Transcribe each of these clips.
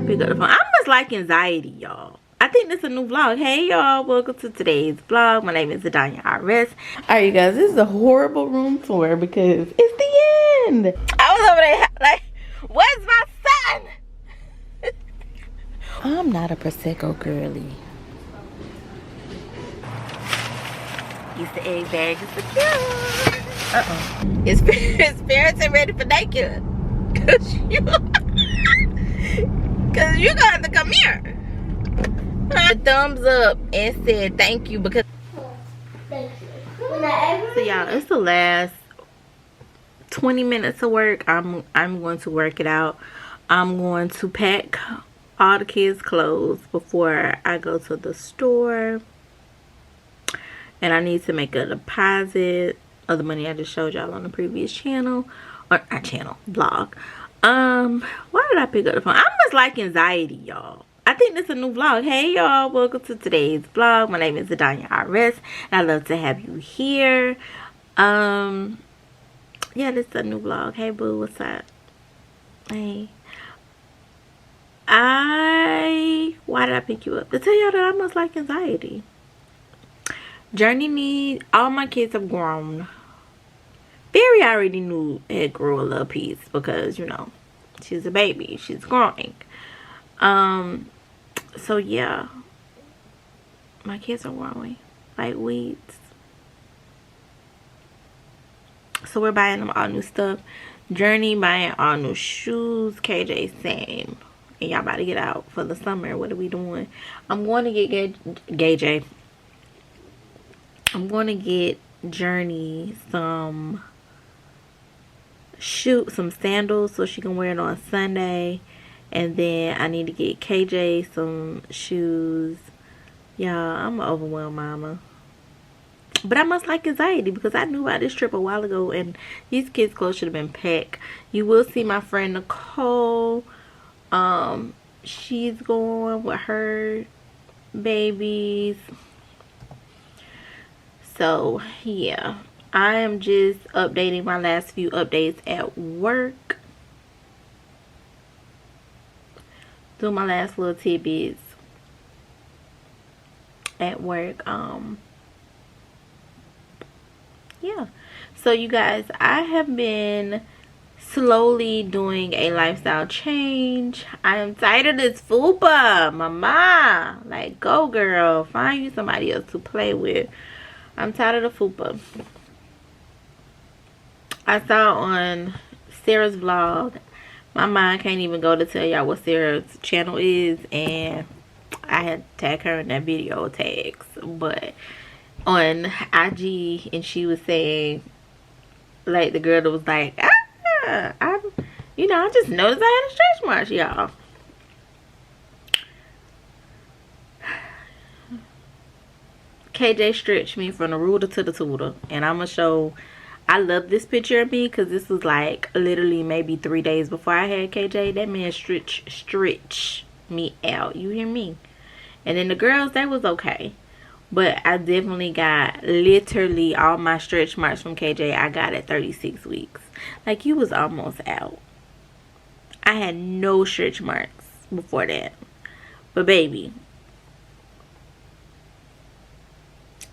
pick up the phone? I must like anxiety, y'all. I think this is a new vlog. Hey, y'all. Welcome to today's vlog. My name is Adonya RS. Alright, you guys. This is a horrible room tour because it's the end. I was over there like, where's my son? I'm not a Prosecco girly. It's the egg bag is secure. Is Fearrington ready for daycare? Cause you got to come here. A thumbs up and said thank you because. Thank you. So y'all, it's the last 20 minutes of work. I'm going to work it out. I'm going to pack all the kids' clothes before I go to the store. And I need to make a deposit of the money I just showed y'all on the previous channel. Or not channel, vlog. Why did I pick up the phone? I must like anxiety, y'all. I think this is a new vlog. Hey, y'all. Welcome to today's vlog. My name is Adonya RS. And I love to have you here. Yeah, this is a new vlog. Hey, boo. What's up? Hey. Why did I pick you up? To tell y'all that I must like anxiety. Journi all my kids have grown. Barry already knew it grew a little piece because, you know, she's a baby. She's growing. So yeah. My kids are growing like weeds. So we're buying them all new stuff. Journi buying all new shoes. KJ same. And y'all about to get out for the summer. What are we doing? I'm going to get KJ. I'm going to get Journi some sandals so she can wear it on Sunday. And then I need to get KJ some shoes. Y'all, I'm an overwhelmed mama. But I must like anxiety because I knew about this trip a while ago and these kids' clothes should have been packed. You will see my friend Nicole. She's going with her babies. So yeah, I am just updating my last few updates at work. Doing my last little tidbits at work. Yeah. So you guys, I have been slowly doing a lifestyle change. I am tired of this fupa, mama. Like, go girl, find you somebody else to play with. I'm tired of the fupa. I saw on Sarah's vlog. My mind can't even go to tell y'all what Sarah's channel is. And I had tagged her in that video tags. But on IG, and she was saying, like, the girl that was like, I just noticed I had a stretch mark, y'all. KJ stretched me from the ruler to the tutor, and I'm gonna show. I love this picture of me because this was like literally maybe 3 days before I had KJ. That man stretch me out, you hear me? And then the girls, that was okay, but I definitely got literally all my stretch marks from KJ. I got at 36 weeks. Like, you was almost out. I had no stretch marks before that, but baby.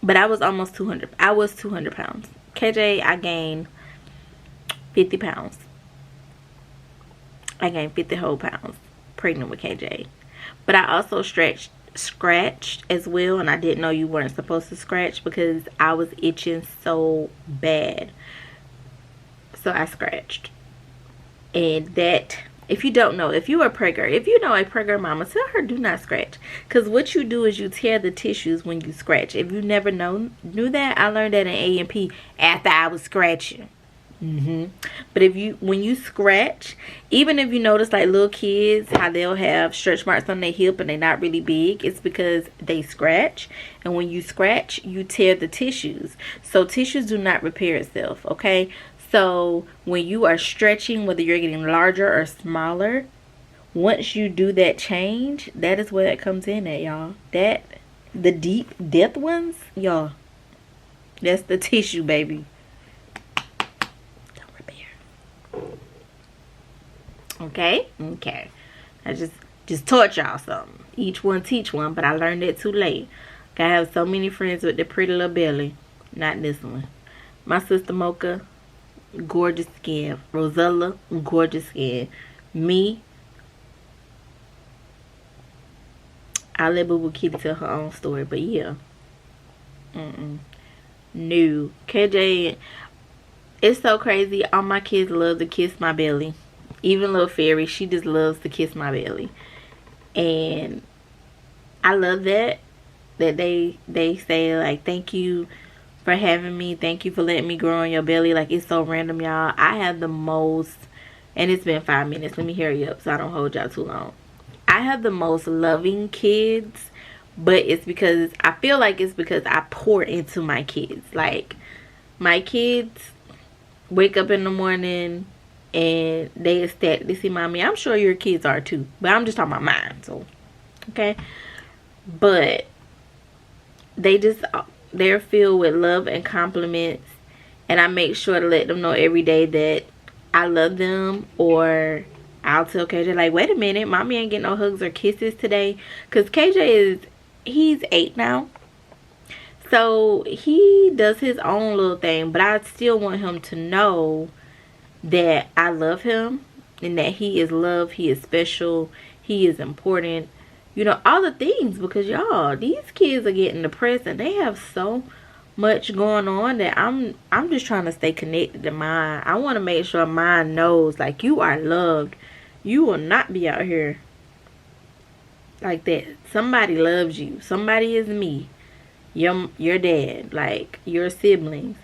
But I was almost 200. I was 200 pounds. KJ, I gained 50 pounds. I gained 50 whole pounds pregnant with KJ. But I also scratched as well. And I didn't know you weren't supposed to scratch because I was itching so bad. So I scratched. And that, if you don't know, if you are pregnant, if you know a pregnant mama, tell her do not scratch. Because what you do is you tear the tissues when you scratch. If you never knew that, I learned that in A&P after I was scratching. But when you scratch, even if you notice like little kids, how they'll have stretch marks on their hip and they're not really big, it's because they scratch. And when you scratch, you tear the tissues. So tissues do not repair itself, okay? So when you are stretching, whether you're getting larger or smaller, once you do that change, that is where that comes in at, y'all. The deep depth ones, y'all, that's the tissue, baby. Don't repair. Okay. I just just taught y'all something. Each one teach one, but I learned it too late. I have so many friends with the pretty little belly. Not this one. My sister Mocha, gorgeous skin. Rosella, gorgeous skin. Me, I'll let Boo Boo Kitty tell her own story, but yeah. No. KJ, it's so crazy. All my kids love to kiss my belly. Even little Fairy, she just loves to kiss my belly. And I love that they say like, thank you for having me, thank you for letting me grow on your belly. Like, it's so random, y'all. I have the most, and it's been 5 minutes, let me hurry up so I don't hold y'all too long. I have the most loving kids, but it's because I feel like it's because I pour into my kids. Like, my kids wake up in the morning and they ecstatic to see mommy. I'm sure your kids are too, but I'm just talking about mine. So, okay, but they're filled with love and compliments, and I make sure to let them know every day that I love them. Or I'll tell KJ like, wait a minute, mommy ain't getting no hugs or kisses today, because KJ he's 8 now, so he does his own little thing, but I still want him to know that I love him and that he is loved, he is special, he is important, you know, all the things. Because y'all, these kids are getting depressed and they have so much going on that I'm just trying to stay connected to mine. I want to make sure mine knows like, you are loved. You will not be out here like that. Somebody loves you. Somebody is me, your dad, like your siblings.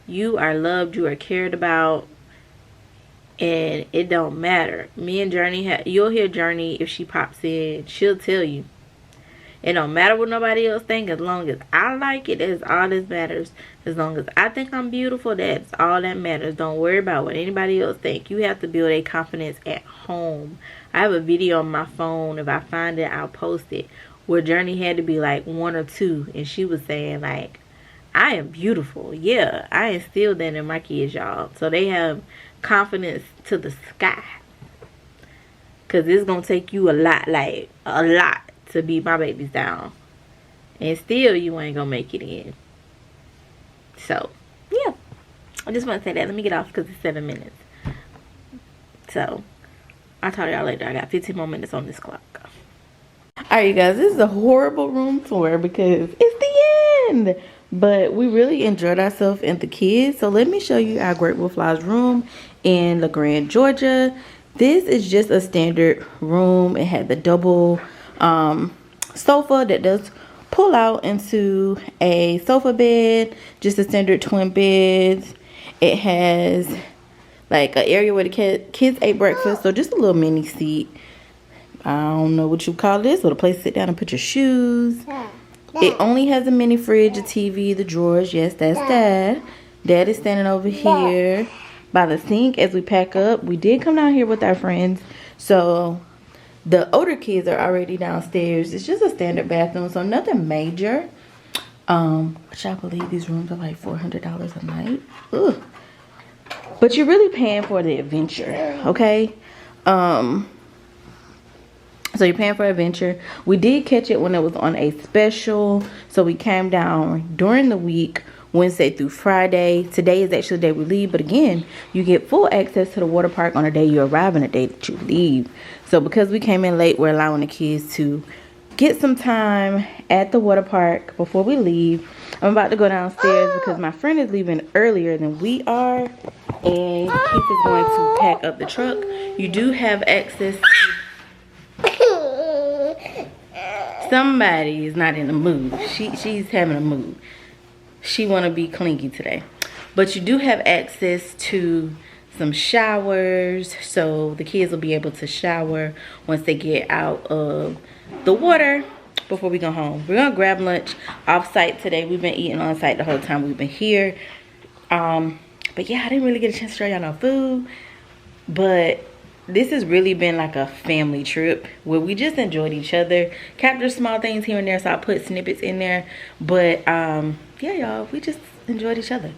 You are loved, you are cared about, and it don't matter. Me and Journi, you'll hear Journi if she pops in, she'll tell you it don't matter what nobody else think. As long as I like it, that's all that matters. As long as I think I'm beautiful, that's all that matters. Don't worry about what anybody else think. You have to build a confidence at home. I have a video on my phone. If I find it, I'll post it, where Journi had to be like 1 or 2, and she was saying like, I am beautiful. Yeah, I instilled that in my kids, y'all, so they have confidence to the sky. Because it's gonna take you a lot, like a lot, to beat my babies down, and still you ain't gonna make it in. So yeah, I just want to say that. Let me get off because it's 7 minutes. So I'll talk to y'all later. I got 15 more minutes on this clock. Alright, you guys, this is a horrible room tour because it's the end, but we really enjoyed ourselves and the kids. So let me show you our Great Wolf Lodge room in LaGrande, Georgia. This is just a standard room. It had the double sofa that does pull out into a sofa bed, just a standard twin bed. It has like an area where the kids ate breakfast, so just a little mini seat. I don't know what you call this, or a place to sit down and put your shoes. It only has a mini fridge, a TV, the drawers. Yes, that's Dad. Dad is standing over here by the sink as we pack up. We did come down here with our friends, so the older kids are already downstairs. It's just a standard bathroom, so nothing major. Which I believe these rooms are like $400 a night. Ugh. But you're really paying for the adventure, okay? So you're paying for adventure. We did catch it when it was on a special, so we came down during the week, Wednesday through Friday. Today is actually the day we leave, but again, you get full access to the water park on the day you arrive and the day that you leave. So because we came in late, we're allowing the kids to get some time at the water park before we leave. I'm about to go downstairs because my friend is leaving earlier than we are, and Keith is going to pack up the truck. You do have access to... Somebody is not in the mood. She's having a mood. She want to be clingy today. But you do have access to some showers, so the kids will be able to shower once they get out of the water before we go home. We're gonna grab lunch off site today. We've been eating on site the whole time we've been here. But yeah, I didn't really get a chance to show y'all no food, but this has really been like a family trip where we just enjoyed each other, captured small things here and there, so I put snippets in there. But yeah, y'all, we just enjoyed each other.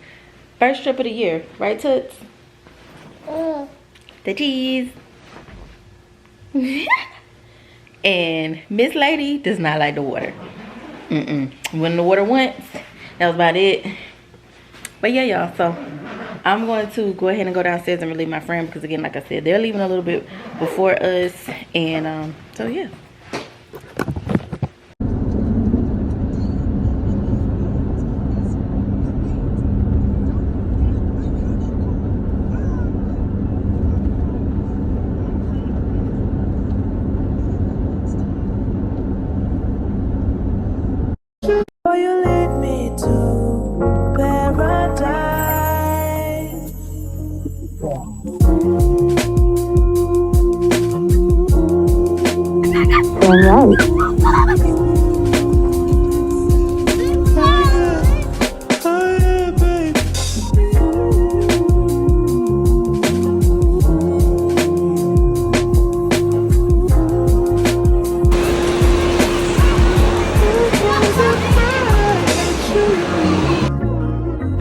First trip of the year, right, Toots? The cheese. And Miss Lady does not like the water. When the water once, that was about it. But yeah, y'all, so I'm going to go ahead and go downstairs and relieve my friend, because again, like I said, they're leaving a little bit before us. And so yeah. You lead me to paradise.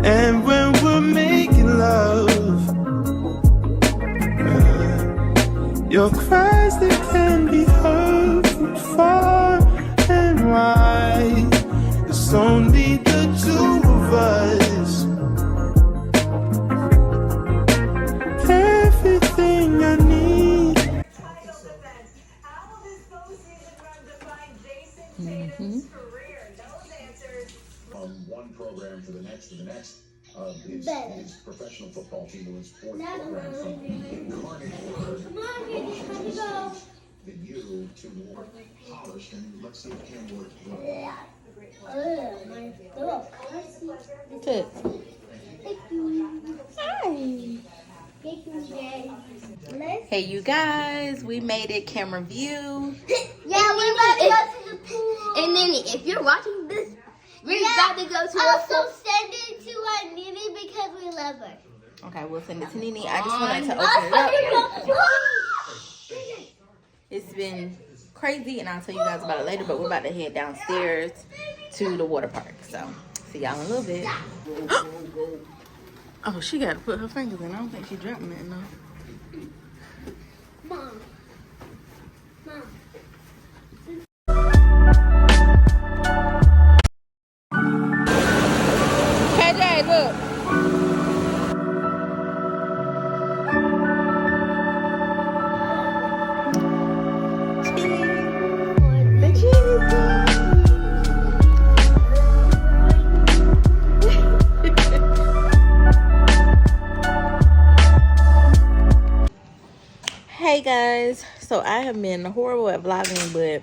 And when we're making love, your cries that can be heard from far and wide. It's only the two of us. Everything I need. From one program to the next to the next. His professional football team was fourth program from incarnate word. Come on, baby, time to go. The U to more polished, and let's see if Cam works. My throat. Good. Thank you. Hi. Thank you, Jay. Hey, you guys, we made it camera view. Yeah, we're about to go to the pool. And then if you're watching this, we're about to go to also send it to our Nini because we love her. Okay, we'll send it to Nini. I just wanted to open it up. It's been crazy, and I'll tell you guys about it later, but we're about to head downstairs to the water park. So, see y'all in a little bit. Oh, she got to put her fingers in. I don't think she dropped nothing, though. Mom. Mom. KJ, look. Hey guys, so I have been horrible at vlogging, but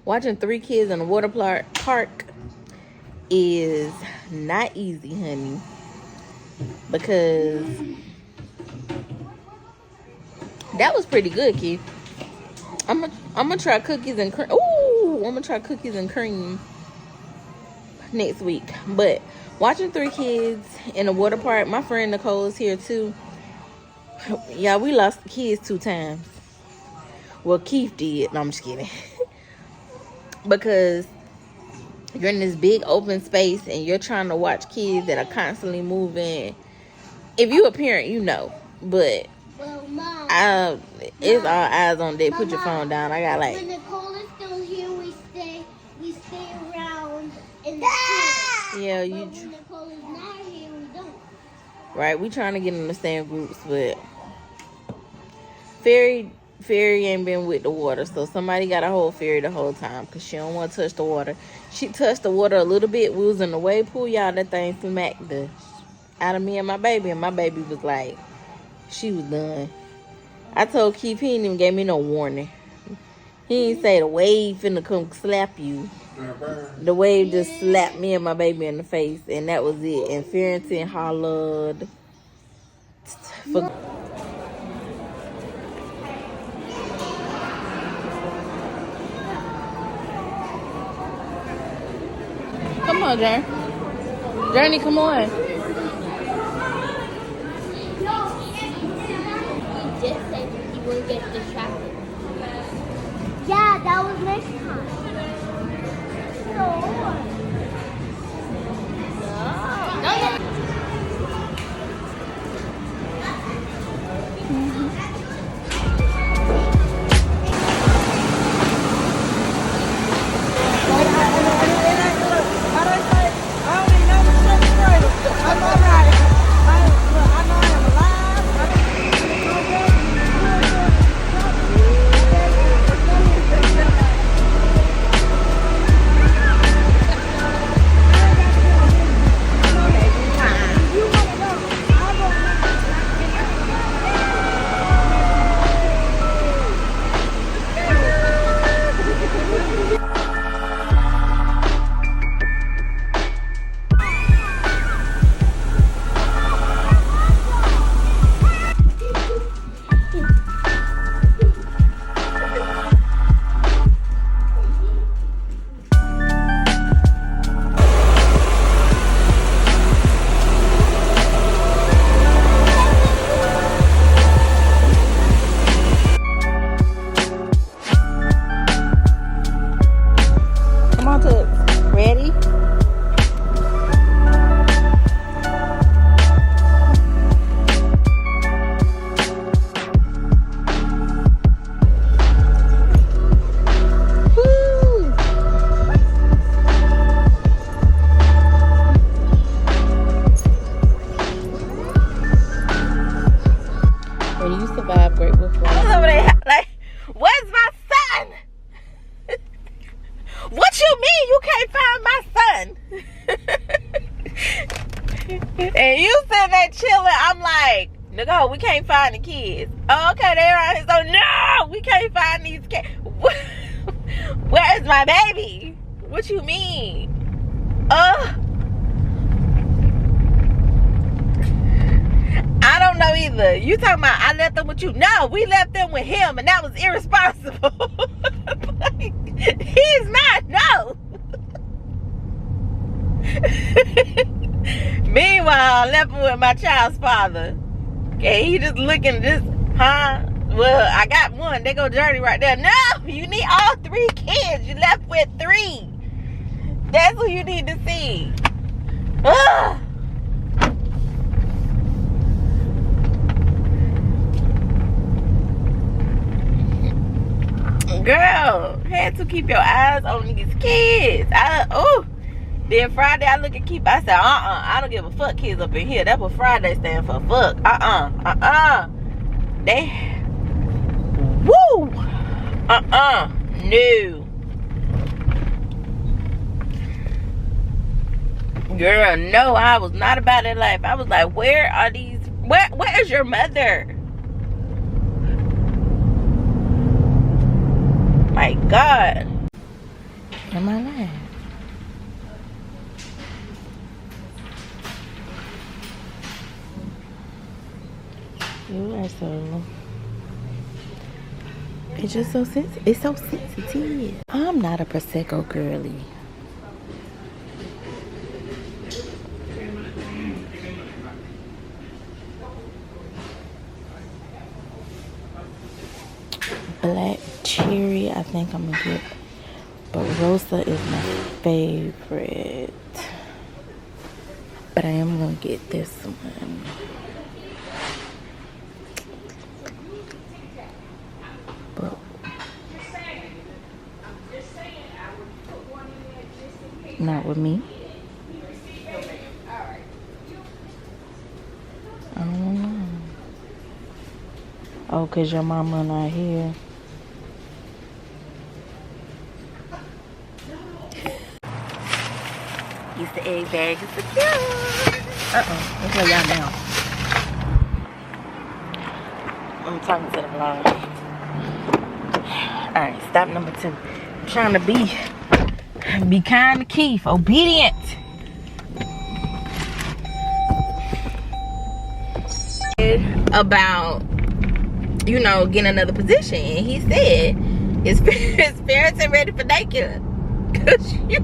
watching 3 kids in a water park is not easy, honey, because that was pretty good, kid. I'm gonna try cookies and cream. Ooh, I'm gonna try cookies and cream next week. But watching 3 kids in a water park, my friend Nicole is here too. Yeah, we lost the kids 2 times. Well, Keith did. No, I'm just kidding. Because you're in this big open space and you're trying to watch kids that are constantly moving. If you a parent, you know. But Well, Mom, it's all eyes on deck. Put your phone down. I got like. when Nicole is still here, we stay around in the pool. Yeah, But you. when Nicole is not here, we don't. Right, we trying to get in the same groups, but Fairy ain't been with the water, so somebody got to hold Fairy the whole time because she don't want to touch the water. She touched the water a little bit. We was in the wave pool, y'all. That thing smacked the out of me and my baby was like, she was done. I told Keith he ain't even gave me no warning. He ain't say the wave finna come slap you. The wave just slapped me and my baby in the face, and that was it. And Fearrington hollered. Come on, Journey, come on. He just said he wouldn't get distracted. Yeah, that was next time. And you sitting there chilling. I'm like, Nicole, we can't find the kids. Oh, okay, they're around here. So, no, we can't find these kids. Where is my baby? What you mean? I don't know either. You talking about I left them with you? No, we left them with him, and that was irresponsible. Like, he's not. No. Meanwhile, I left him with my child's father. Okay, he just looking at this, huh? Well, I got one. They go Journi right there. No, you need all 3 kids. You left with 3. That's who you need to see. Ugh. Girl, had to keep your eyes on these kids. Then Friday I look at Keep. I said, I don't give a fuck kids up in here. That's what Friday stand for. Fuck. They, woo. No. Girl, no, I was not about that life. I was like, where are these? Where is your mother? My God. Am I lying? You are so. It's just so sensitive. It's so sensitive. I'm not a Prosecco girly. Black cherry, I think I'm gonna get, but Rosa is my favorite. But I am gonna get this one. But not with me. I don't know. Oh, 'cause your mama not here. Use the egg bag is secure. Let's lay y'all down. I'm talking to the vlog. Alright, stop number 2. I'm trying to be kind to Keith, obedient. About, you know, getting another position. And he said, is Fearrington ready for daycare? Cause you're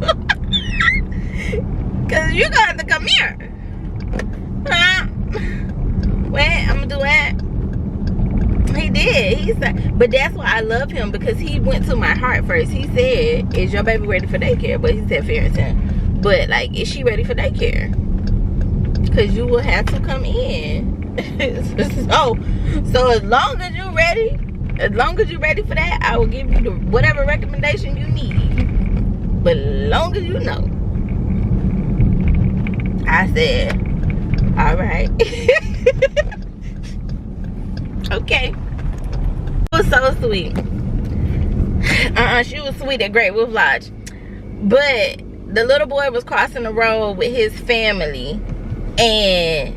gonna have to come here. Huh? Wait, I'm gonna do that. He did. He said, but that's why I love him, because he went to my heart first. He said, is your baby ready for daycare? But he said Fearrington. But like, is she ready for daycare? Because you will have to come in. so as long as you're ready for that, I will give you whatever recommendation you need. But as long as you know. I said, all right. Okay. She was so sweet. She was sweet at Great Wolf Lodge. But the little boy was crossing the road with his family, and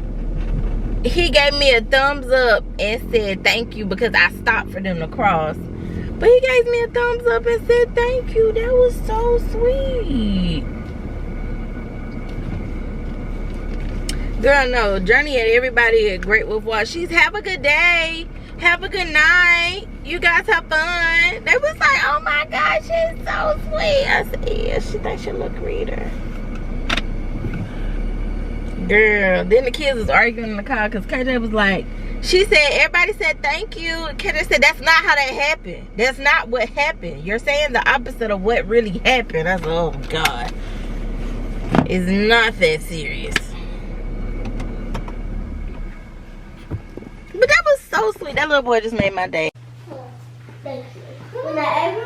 he gave me a thumbs up and said thank you because I stopped for them to cross. But he gave me a thumbs up and said thank you. That was so sweet. Girl, no. Journi and everybody at Great Wolf Lodge, she's have a good day. Have a good night. You guys have fun. They was like, oh my God, she's so sweet. I said, yeah, she thinks she look reader. Girl, then the kids was arguing in the car because KJ was like, she said, everybody said thank you. KJ said, that's not how that happened. That's not what happened. You're saying the opposite of what really happened. I said, oh God. It's not that serious. But that was so sweet. That little boy just made my day. Thank you. Today,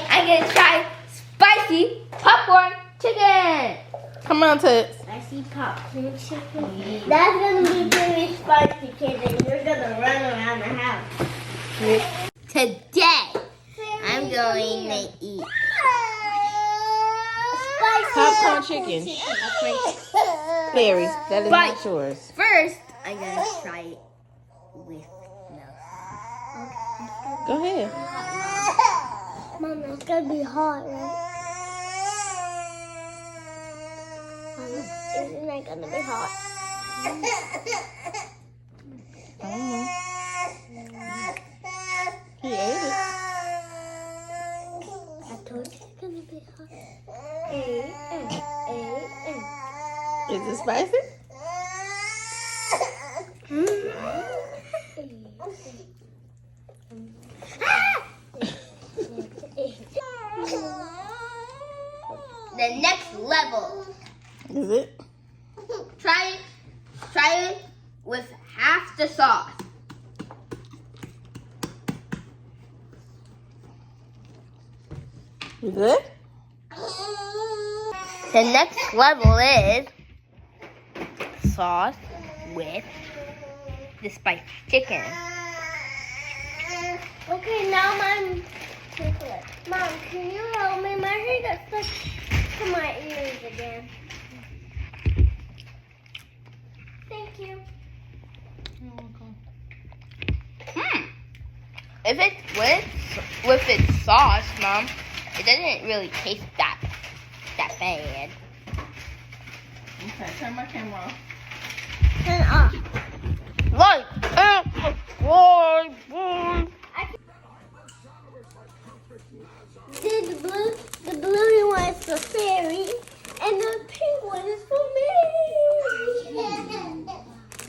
I'm going to try spicy popcorn chicken. Come on, Toots. Spicy popcorn chicken. That's going to be very spicy, kid, and you're going to run around the house. Today, I'm going to eat popcorn chicken. Fairy, that is not yours. First, I'm gonna try it with milk. Go ahead. Mom, it's gonna be hot, right? Isn't it gonna be hot? I don't know. He ate it. I told you it's gonna be hot. Is it spicy? The next level. Is it? Try it with half the sauce. You good? The next level is sauce with the spiced chicken. Okay, now Mom, can you help me? My hair got stuck to my ears again. Thank you. You're welcome. If it's with its sauce, Mom, it doesn't really taste that bad. Okay, turn my camera off. Turn it off. Right. The blue one is for Fairy, and the pink one is for me. Do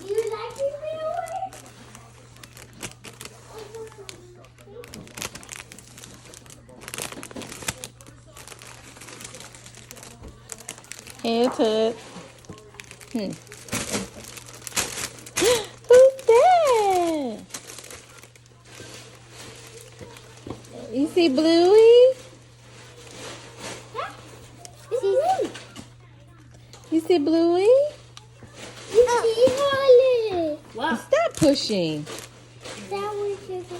you like it, Fairy? Hey, Tut. Who's that? You see Bluey? You see Bluey? You see Holly. Wow. Stop pushing. That was just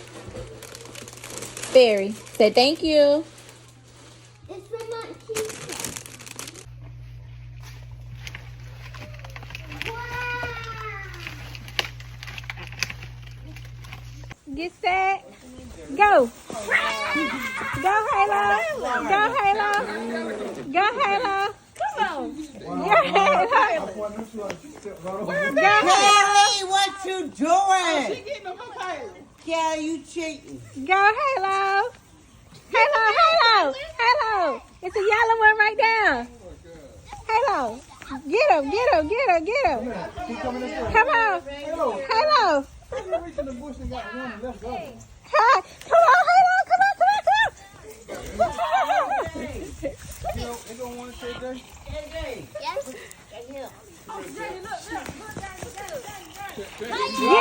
Fairy, say thank you. it's from my teacher. Get set. Go. Go, Halo. Go, Halo. Go, Halo. Come on. Go, Halo. Kelly, what you doing? Kelly, you cheating. Go, Halo. Halo, Halo. Halo. It's a yellow one right there. Halo. Get him, get him, get him, get him. Come on. Halo. Hi. Come on, Halo. Come on, come on, come on. You don't want to say that? Yes. Get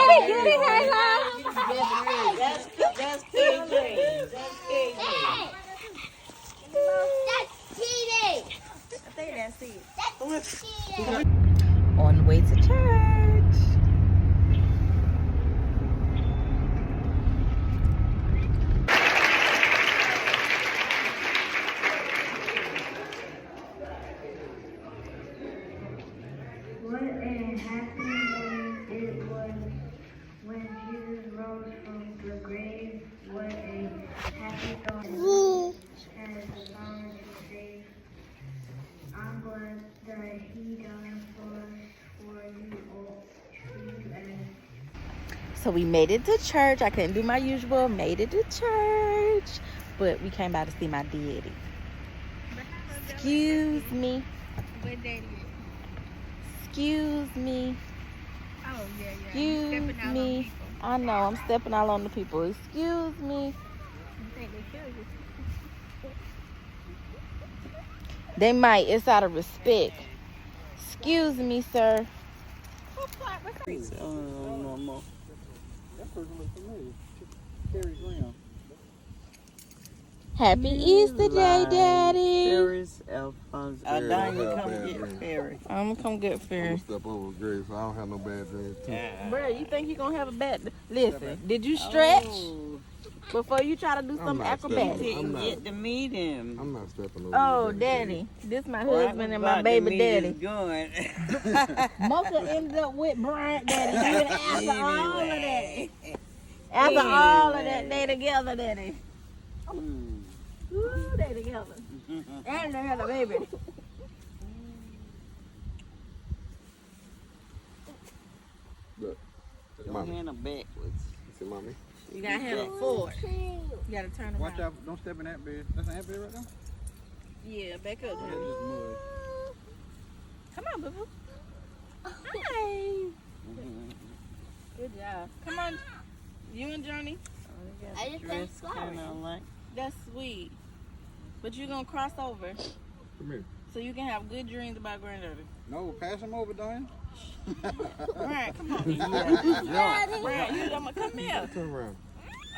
it, Halo. That's KJ. That's KJ. That's cheating. I think that's it. That's cheating. On the way to church. What a happy moment it was when Jesus rose from the grave. What a happy thought as the power to save. I'm glad that he died for you all. So we made it to church. I couldn't do my usual. Made it to church. But we came by to see my daddy. Excuse me. What daddy? Excuse me. Oh, yeah. Excuse Stepping out on me. people. I know, I'm stepping out on the people. Excuse me. You think they kill you? They might. It's out of respect. Excuse me, sir. No more. That person looks familiar. Terry Graham. Happy Easter Day, Daddy. Ferris Alphonse. Adonya, come get Ferry. I'm gonna come get I'm Fear. gonna step over the grave so I don't have no bad dreams too. Bro, you think you gonna have a bad... Listen, did you stretch? Oh, before you try to do I'm some not acrobatics. stepping. Didn't get to meet him. I'm not stepping over. Oh, the daddy. This my Well, I husband was and my about to baby meet daddy. his gun. Mocha ended up with Bryant daddy even after all of that. Anyway. After all of that, they together, daddy. Mm. Ooh, they together. And they had a baby. Look. Your Mommy. hand backwards. You see, mommy? You gotta have it forward. You gotta turn Watch around. out, don't step in that bed. That's an ant bed right there? Yeah, back up. That's Journey. just mud. Come on, boo boo. Hi. Good job. Come on. You and Journey. I just Dress think kind of like. That's sweet. But you're gonna cross over Come here. so you can have good dreams about granddaddy. No, pass him over, Diane. Brian, come on. Yeah. Brian, you come here. Turn around.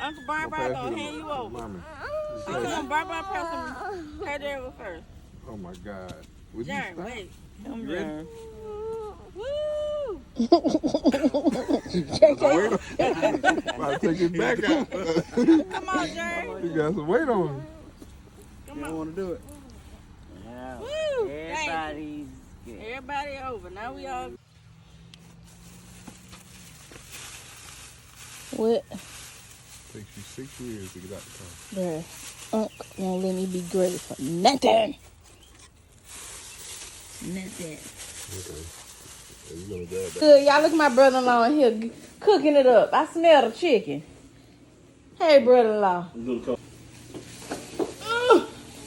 Uncle Brian Don't pass gonna it hand you over. Mommy. Oh, come on, Brian press him. Pay there first. Oh my God. Would you Jern, stop? wait. Come You ready? here. Woo! About to take it back out. Come on, Jern. You got some weight on him. You don't want to do it. Yeah. Woo! Everybody's good. Everybody over. Now we all. What? Takes you 6 years to get out the car. Bruh, Unc won't let me be great for nothing. Nothing. Okay. You gonna grab that? Good, y'all look at my brother-in-law in here cooking it up. I smell the chicken. Hey, brother-in-law.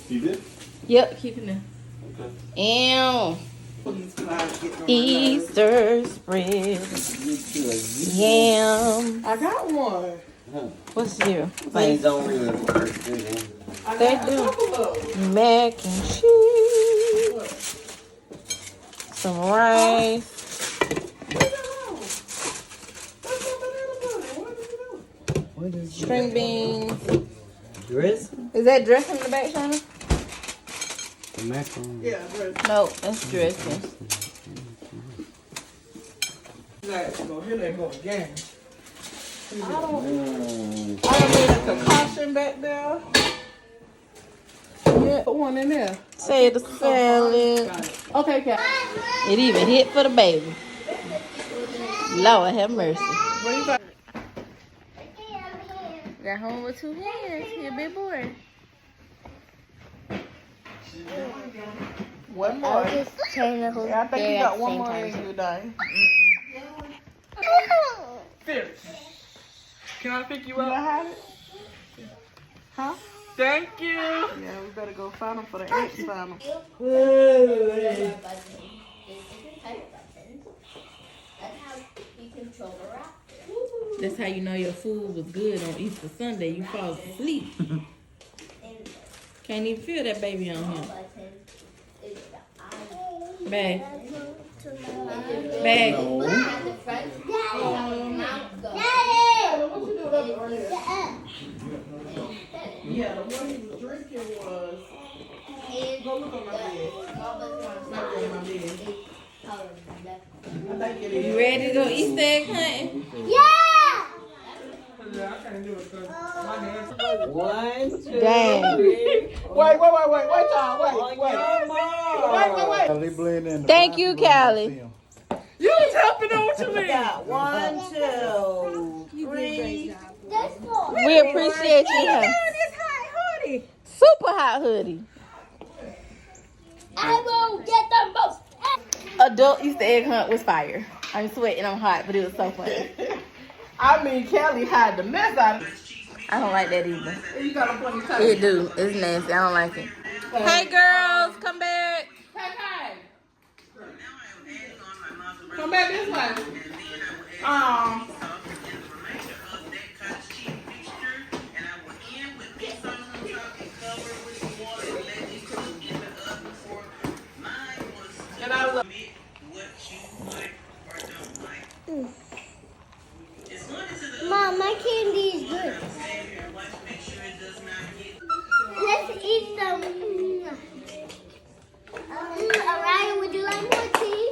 You did? Yep, keeping it. Okay. Ew. Easter spread. Yam. I got one. What's your? Things don't really work, do they? They do. Mac and cheese. Some rice. What is String beans. Dress? Is that dressing in the back, Shana? The macaroni. Yeah, but No, that's dressing. go here they go again. I don't I made a concoction back there. Yeah, put one in there. say the salad. Okay, Kat. It even hit for the baby. Lord have mercy. What you got? Got home with 2 hands. He a big boy. One more. I'll just turn the whole Yeah, I think you day got at the one same more time. in you, Diane. Finish. Can I pick you You up? gonna have it? Huh? Thank you. Yeah, we better go find them for the ants final. That's how you know your food was good on Easter Sunday. You fall asleep. Can't even feel that baby on him. Babe. Babe. Yeah, the one he was drinking was. Go look on my bed. Might be on my bed. I think it You is. ready to go Easter egg hunting? Yeah, I can't do it 'cause my hands. 1, 2, Dang. 3. Wait, y'all. Wait. They blend in. Thank you, Callie. You was helping on to me. Got 1, 2, 3. We appreciate you, honey. This hot hoodie. Super hot hoodie. I will get them both. Adult Easter egg hunt was fire. I'm sweating, I'm hot, but it was so fun. I mean, Kelly had the mess out of it. I don't like that either. You got a funny time. It do. It's nasty. I don't like it. Hey girls, come back. Hey. Come back this way. And I love Mom, my candy is good. Let's eat some. Orion, would you like more tea?